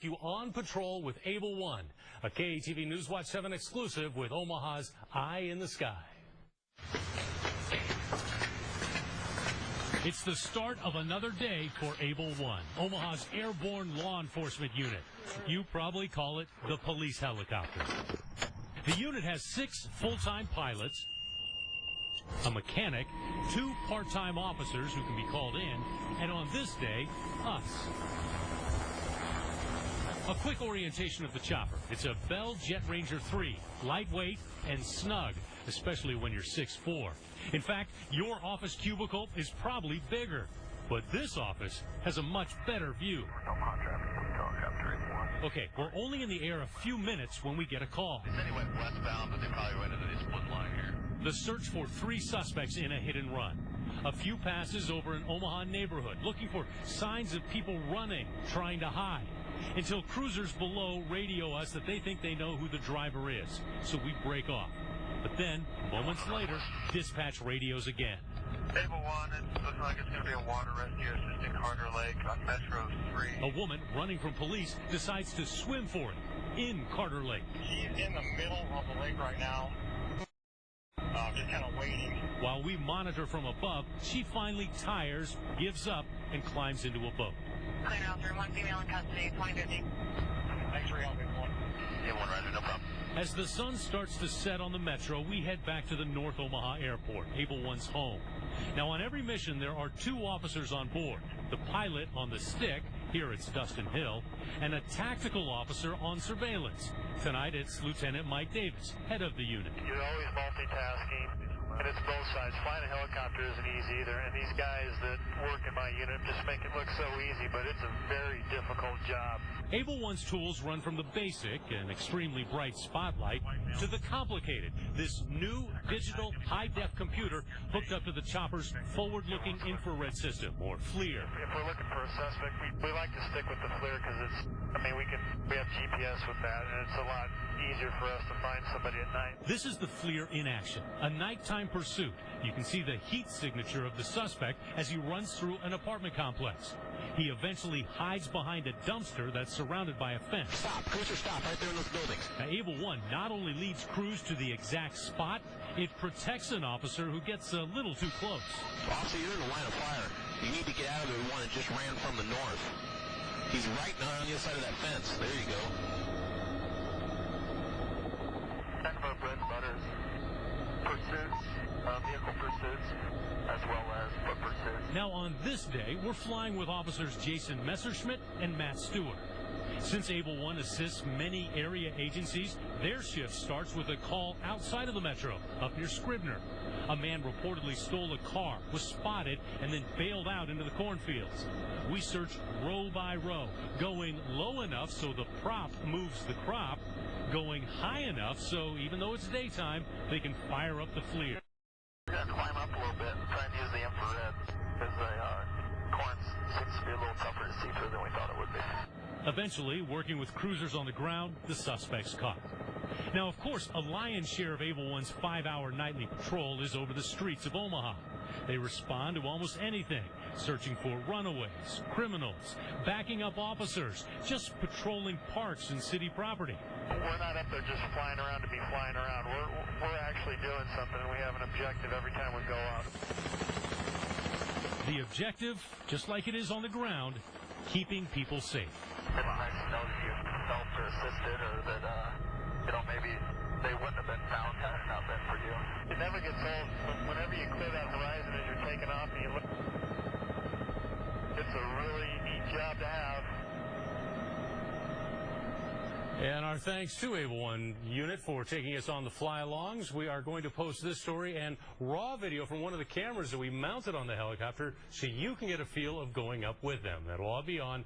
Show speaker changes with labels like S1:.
S1: You on patrol with Able One, a KATV Newswatch 7 exclusive with Omaha's Eye in the Sky. It's the start of another day for Able One, Omaha's airborne law enforcement unit. You probably call it the police helicopter. The unit has 6 full-time pilots, a mechanic, 2 part-time officers who can be called in, and on this day, us. A quick orientation of the chopper. It's a Bell Jet Ranger 3, lightweight and snug, especially when you're 6'4". In fact, your office cubicle is probably bigger, but this office has a much better view. Okay, we're only in the air a few minutes when we get a call.
S2: They said he went westbound, but they probably went into this split line here.
S1: The search for 3 suspects in a hit and run. A few passes over an Omaha neighborhood, looking for signs of people running, trying to hide, until cruisers below radio us that they think they know who the driver is, so we break off. But then, moments later, dispatch radios again.
S2: Able One, it looks like it's going to be a water rescue assisting Carter Lake on Metro 3.
S1: A woman running from police decides to swim for it in Carter Lake.
S2: She's in the middle of the lake right now, just kind of waiting.
S1: While we monitor from above, she finally tires, gives up, and climbs into a boat.
S3: Clear out through 1 female in custody, 2050.
S2: Thanks for helping, one. Able One, Roger, no problem.
S1: As the sun starts to set on the metro, we head back to the North Omaha Airport, Able One's home. Now, on every mission, there are 2 officers on board. The pilot on the stick, here it's Dustin Hill, and a tactical officer on surveillance. Tonight, it's Lieutenant Mike Davis, head of the unit.
S2: You're always multitasking, and it's both sides. Flying a helicopter isn't easy either, and these guys that work in my unit just make it look so easy, but it's a very difficult job.
S1: Able One's tools run from the basic, an extremely bright spotlight, to the complicated, this new digital high-def computer hooked up to the chopper's forward-looking infrared system, or FLIR.
S2: If we're looking for a suspect, we like to stick with the FLIR because we have GPS with that, and it's a lot easier for us to find somebody at night.
S1: This is the FLIR in action, a nighttime pursuit. You can see the heat signature of the suspect as he runs through an apartment complex. He eventually hides behind a dumpster that's surrounded by a fence.
S2: Stop, cruiser, stop, right there in those buildings.
S1: Now, Able One not only leads crews to the exact spot, it protects an officer who gets a little too close.
S4: Officer, you're in the line of fire. You need to get out of there. One that just ran from the north. He's right now on the other side of that fence. There you go.
S2: Check for bread and butters, pursuits, vehicle pursuits, as well as foot pursuits.
S1: Now, on this day, we're flying with officers Jason Messerschmidt and Matt Stewart. Since Able One assists many area agencies, their shift starts with a call outside of the metro, up near Scribner. A man reportedly stole a car, was spotted, and then bailed out into the cornfields. We search row by row, going low enough so the prop moves the crop, going high enough so even though it's daytime, they can fire up the FLIR.
S2: We're going to climb up a little bit and try and use the infrared because the corn seems to be a little tougher to see through than we thought it would be.
S1: Eventually, working with cruisers on the ground, the suspect's caught. Now, of course, a lion's share of Able One's 5-hour nightly patrol is over the streets of Omaha. They respond to almost anything, searching for runaways, criminals, backing up officers, just patrolling parks and city property.
S2: We're not up there just flying around to be flying around. We're actually doing something, and we have an objective every time we go out.
S1: The objective, just like it is on the ground, keeping people safe.
S2: It's nice to know that you helped or assisted, or that, maybe they wouldn't have been found had it not been for you. It never gets old. Whenever you clear that horizon as you're taking off and you look, it's a really neat job to have.
S1: And our thanks to Able One unit for taking us on the fly-alongs. We are going to post this story and raw video from one of the cameras that we mounted on the helicopter so you can get a feel of going up with them. That'll all be on